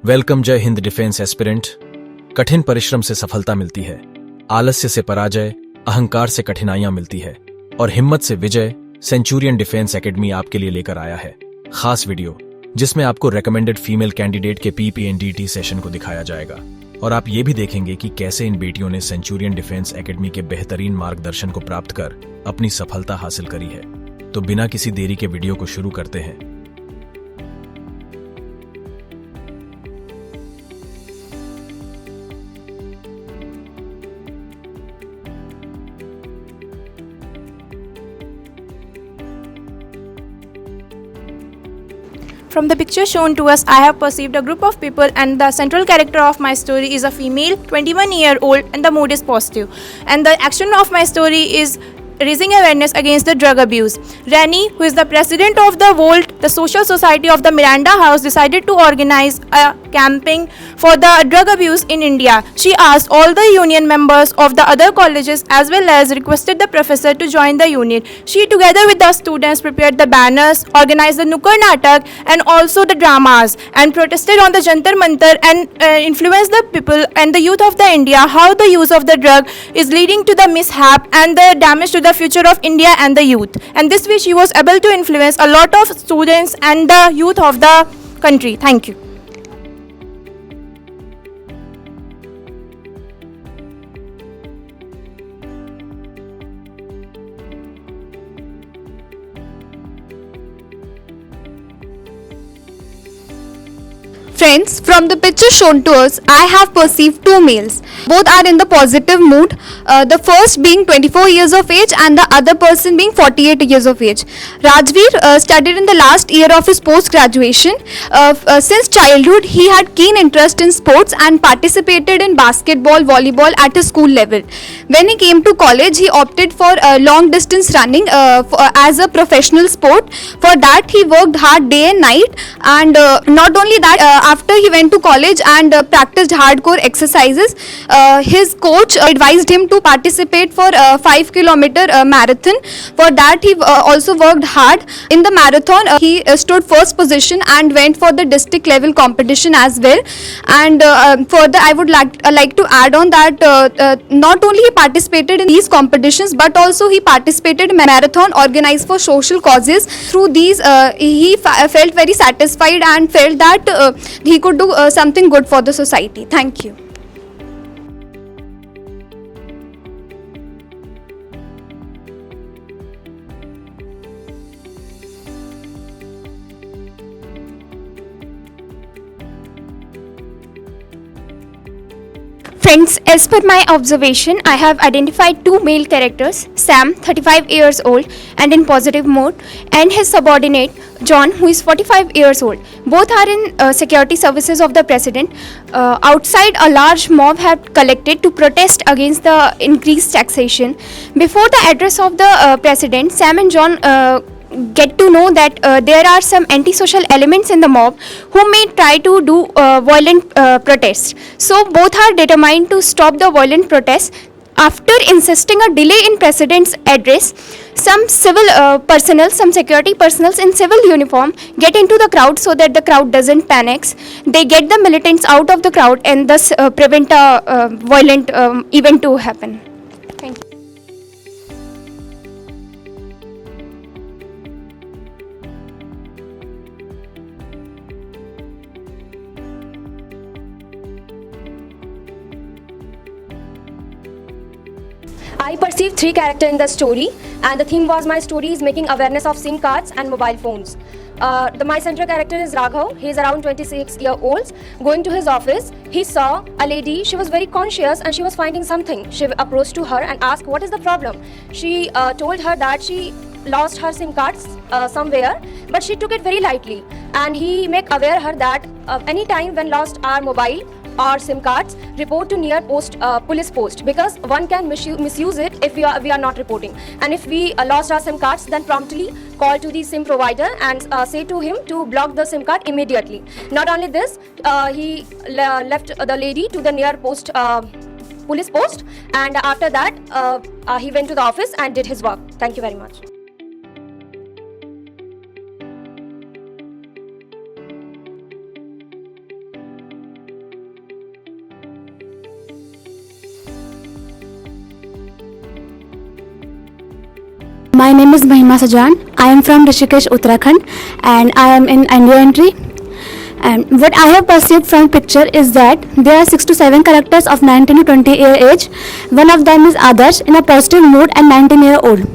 Welcome जय Hind defence aspirant. कठिन परिश्रम से सफलता मिलती है, आलस्य से पराजय, अहंकार से कठिनाइयां मिलती है और हिम्मत से विजय। सेंचुरियन डिफेंस एकेडमी आपके लिए लेकर आया है खास वीडियो, जिसमें आपको रेकमेंडेड फीमेल कैंडिडेट के PPNDT सेशन को दिखाया जाएगा और आप ये भी देखेंगे कि कैसे इन बेटियों ने सेंचुरियन डिफेंस एकेडमी के बेहतरीन मार्गदर्शन को प्राप्त कर अपनी सफलता हासिल करी है। तो बिना किसी देरी के वीडियो को शुरू करते हैं। From the picture shown to us, I have perceived a group of people, and the central character of my story is a female, 21-year-old, and the mood is positive. And the action of my story is raising awareness against the drug abuse. Rani, who is the president of the Volt, the social society of the Miranda House, decided to organize a campaign for the drug abuse in India. She asked all the union members of the other colleges as well as requested the professor to join the union. She, together with the students, prepared the banners, organized the Nukkad Natak and also the dramas, and protested on the Jantar Mantar and influenced the people and the youth of the India how the use of the drug is leading to the mishap and the damage to the future of India and the youth. And this way she was able to influence a lot of students and the youth of the country. Thank you. Friends, from the picture shown to us, I have perceived two males. Both are in the positive mood. The first being 24 years of age and the other person being 48 years of age. Rajveer studied in the last year of his post-graduation. Since childhood, he had keen interest in sports and participated in basketball, volleyball at a school level. When he came to college, he opted for long-distance running as a professional sport. For that, he worked hard day and night. And not only that, after he went to college and practiced hardcore exercises, his coach advised him to participate for a 5-kilometer marathon. For that, he also worked hard. In the marathon, he stood first position and went for the district level competition as well. And further, I would like to add on that not only he participated in these competitions, but also he participated in marathon organized for social causes. Through these, he felt very satisfied and felt that he could do something good for the society. Thank you. Friends, as per my observation, I have identified two male characters, Sam, 35 years old and in positive mode, and his subordinate, John, who is 45 years old. Both are in security services of the president. Outside, a large mob had collected to protest against the increased taxation. Before the address of the president, Sam and John get to know that there are some antisocial elements in the mob who may try to do violent protests. So both are determined to stop the violent protests. After insisting a delay in president's address, some civil personnel, some security personnel in civil uniform get into the crowd so that the crowd doesn't panic. They get the militants out of the crowd and thus prevent a violent event to happen. Thank you. I perceived three characters in the story, and the theme was my story is making awareness of SIM cards and mobile phones. My central character is Raghav. He is around 26-year-old. Going to his office, he saw a lady. She was very conscious and she was finding something. She approached to her and asked, "What is the problem?" She told her that she lost her SIM cards somewhere, but she took it very lightly. And he make aware her that any time when lost our mobile or SIM cards, report to near police post, because one can misuse it if we are not reporting. And if we lost our SIM cards, then promptly call to the SIM provider and say to him to block the SIM card immediately. Not only this, he left the lady to the near police post, and after that he went to the office and did his work. Thank you very much. My name is Mahima Sajan. I am from Rishikesh, Uttarakhand, and I am in NDA entry. And what I have perceived from picture is that there are 6 to 7 characters of 19 to 20 year age. One of them is Adarsh in a positive mood and 19-year-old.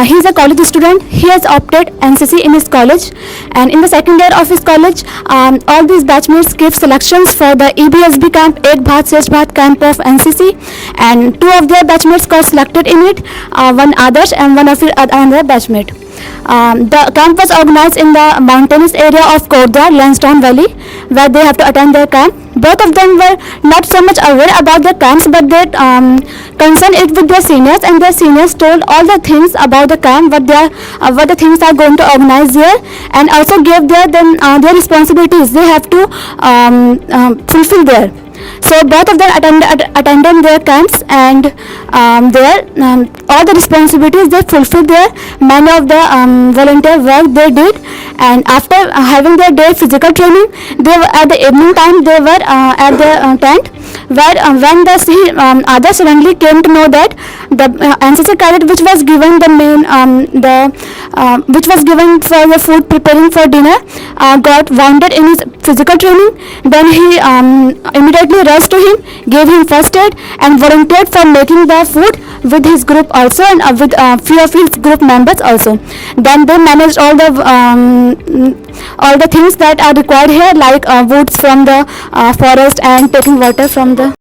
He is a college student. He has opted NCC in his college, and in the second year of his college, all these batchmates gave selections for the EBSB camp, Ek Bharat Shresh Bharat camp of NCC, and 2 of their batchmates got selected in it, one Adarsh and one of his another batchmate. The camp was organized in the mountainous area of Kodra, Lansdowne Valley, where they have to attend their camp. Both of them were not so much aware about their camps, but they concerned it with their seniors, and their seniors told all the things about the camp, what the things are going to organize here, and also gave their responsibilities they have to fulfill there. So both of them attended their camps, and all the responsibilities they fulfilled there. Many of the volunteer work they did, and after having their day physical training, they were at the evening time they were at the tent, where when the others suddenly came to know that the NCC cadet which was given which was given for the food preparing for dinner got wounded in his physical training. Then he immediately rushed to him, gave him first aid, and volunteered for making the food with his group also, and with few of his group members also. Then they managed all the things that are required here, like woods from the forest and taking water from the